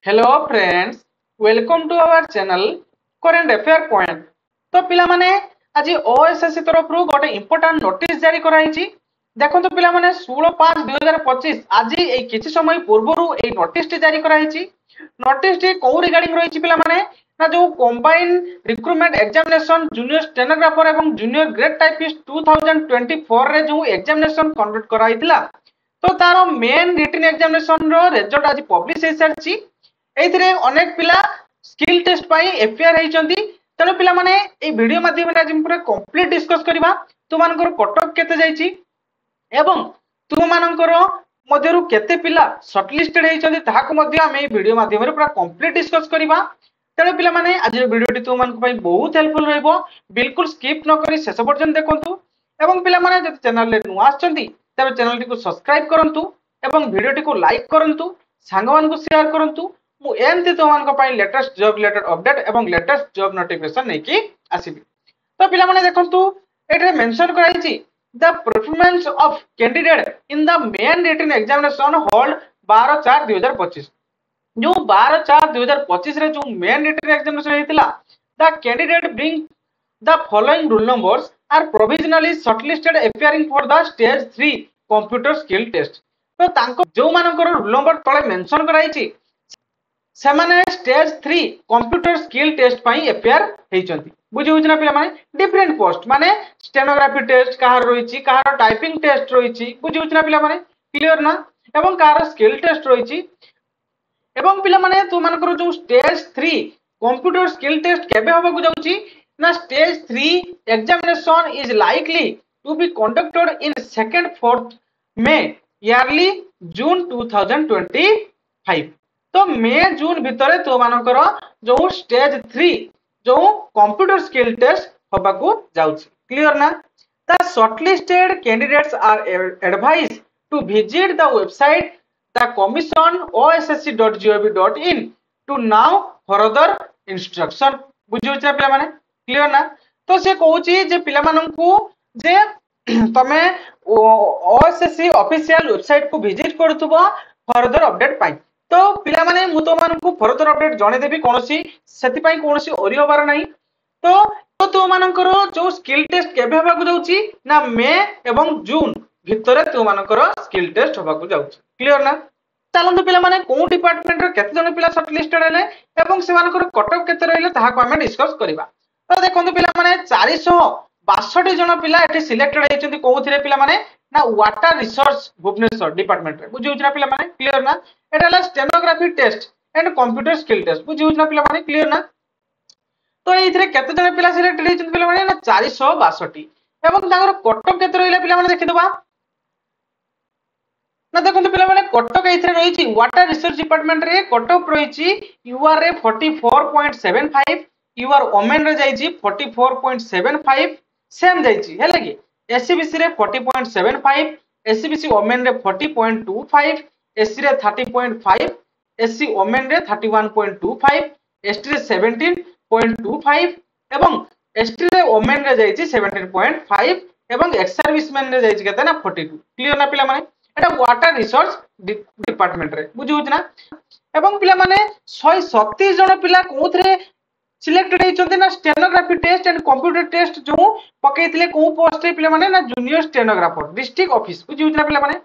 Hello friends, welcome to our channel Current Affair Point. तो पिला माने आज ओएसएससी तरफ गोटे इंपोर्टाट नोटिस जारी कराई। देखो पिला माने 16/5/2025 आज किसी समय पूर्व नोटिस जारी कराई। नोटिस कौ रिगार्डिंग रही पिला माने ना जो combine recruitment examination junior stenographer एवं जूनियर ग्रेड टाइपिस्ट 2024 रे जो एग्जामिनेशन कंडक्ट कराइथिला तो तार मेन रिटन एग्जामिनेशन रो रिजल्ट आज पब्लिश हो सारी। एथिरे अनेक पिला स्किल टेस्ट पाई एफआईआर हेचंती। तेणु पिला माने ए वीडियो माध्यम रे आज पूरा कंप्लीट डिस्कस करबा तुम मानकर कटअप केते जाईची एवं तुम मानकर मध्यरु केते पिला शॉर्टलिस्टेड हेचंती ताहाको मध्ये हम ए वीडियो माध्यम रे पूरा कंप्लीट डिस्कस करबा। तेणु पिला माने आज वीडियोटी तुम मानक पई बहुत हेल्पफुल रहइबो, बिल्कुल स्किप न करी शेष पर्यंत देखंतु। एवं पिला माने जदि चैनल रे नुआ आछंती तबे चैनल टी को सब्सक्राइब करंतु एवं वीडियो टी को लाइक करंतु, सांग मान को शेयर करंतु। मु एमती तो मान को पाई लेटेस्ट जॉब रिलेटेड अपडेट एवं लेटेस्ट जॉब नोटिफिकेशन नै कि आसीबी। तो पिला माने देखंतु एठरे मेंशन कराई छि the performance of candidate in the main written examination hold 12/4/2025। जो 12/4/2025 रे जो मेन रिटन एग्जामिनेशन हेतिला the candidate bearing the following roll numbers are provisionally shortlisted appearing for the stage 3 computer skill test. तो तांको जो मानकर रूल नंबर तळे mention कराई छि सेमाने स्टेज 3 कंप्यूटर स्किल टेस्ट पाई एफआईआर हेचंती। बुझि होछ ना पिला माने डिफरेंट पोस्ट माने स्टेनोग्राफी टेस्ट कहार रहिछि, कहार टाइपिंग टेस्ट रहिछि। बुझि होछ ना पिला माने क्लियर ना एवं कहार स्किल टेस्ट रहिछि। एवं पिला माने तु मानकर जो स्टेज 3 कंप्यूटर स्किल टेस्ट केबे होबा को जाउछि ना stage 3 examination is likely to be conducted in 2nd-4th May early June 2025। तो मे जून भितर तो मानकर जो स्टेज 3 जो कंप्यूटर स्किल टेस्ट होबा को जाउछि। क्लियर ना? The shortlisted candidates are advised to visit the website the commission ossc.gov.in to know further instruction. बुझियो छ पिला माने क्लियर ना? तो से कहूची जे पिला माननकू जे तमे ओएसएससी ऑफिशियल वेबसाइट को विजिट करथुबो फर्दर अपडेट पाई। तो पिला माने मु तो मानकू फर्दर अपडेट जणे देबी कोनोसी सेति पई कोनोसी ओरी होबार नाही। तो मानकर जो स्किल टेस्ट केबे होबा को जाउची ना मे एवं जून भितरे तो मानकर स्किल टेस्ट होबा को जाउची। क्लियर ना? चलंतु पिला माने को डिपार्टमेंट रे केते जण पिला शॉर्टलिस्टेड हेले एवं से मानकर कटअप केते रहले ताहाको हम डिस्कस करबा। तो देखंतु पिला माने 462 जण पिला एठी सिलेक्टेड हेचंती कोउथिरे पिला माने ना वाटर रिसोर्स भुवनेश्वर डिपार्टमेंट रे। बुझि होछना पिला माने क्लियर ना? एटा stenography test and computer skill test. बुझि होछना पिला माने क्लियर ना? तो एथिरे केते जण पिला सिलेक्टेड हेचंती पिला माने ना 462 एवं तांगर कटअप केते रहिला पिला माने देखि दबा ना। देखंतु पिला माने कटअप एथिरे रहिछि वाटर रिसोर्स डिपार्टमेंट रे कटअप रहिछि यूआर रे 44.75, यूआर ओमेन रे जाइछि 44.75 सेम जाइछि हेले कि एससीबीसी रे 40.75, एससीबीसी ओमेन रे 40.25, एससी रे 30.5, एससी ओमेन रे 31.25, एसटी रे 17.25 एवं एसटी रे ओमेन रे जाइछि 17.5 एवं एक्स सर्विसमैन रे जाइछि केते ना 42। क्लियर ना पिला माने? एटा वाटर रिसोर्स डिपार्टमेंट रे। बुझि होछ ना? एवं पिला माने 137 जण पिला कोथरे सिलेक्टेड हेचंती ना stenography test and computer test जो पकेइथिले को पोस्ट रे पिला माने ना जूनियर स्टेनोग्राफर डिस्ट्रिक्ट ऑफिस। बुझि होछ ना पिला माने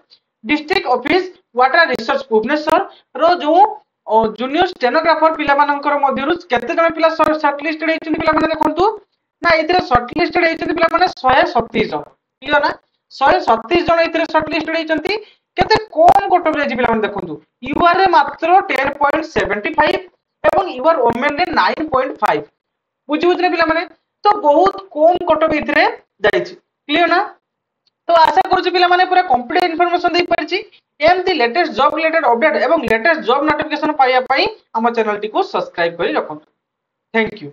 district office water resource Bhubaneswar रो जो जूनियर स्टेनोग्राफर पिला मानकर मध्यरु केते जण पिला शॉर्टलिस्टेड हेचंती पिला माने देखंतु ना एथिरे शॉर्टलिस्टेड हेचंती पिला माने 137 जण। क्लियर ना? 137 जण एथिरे शॉर्टलिस्टेड हेचंती केते कोन कटअप रे पिला माने देखंतु यूआर रे मात्र 10.75 एवं यूआर ओमेन रे 9.5। बुझि होछ रे पिला माने? तो बहुत कम कटअप एथिरे जाइछि। क्लियर ना? तो आशा करूछु पिला माने पूरा कंप्लीट इंफॉर्मेशन दे परछि। एमती लेटेस्ट जॉब रिलेटेड अपडेट एवं लेटेस्ट जॉब नोटिफिकेशन पाइया पई हम चैनल टी को सब्सक्राइब करि रखंतु। Thank you.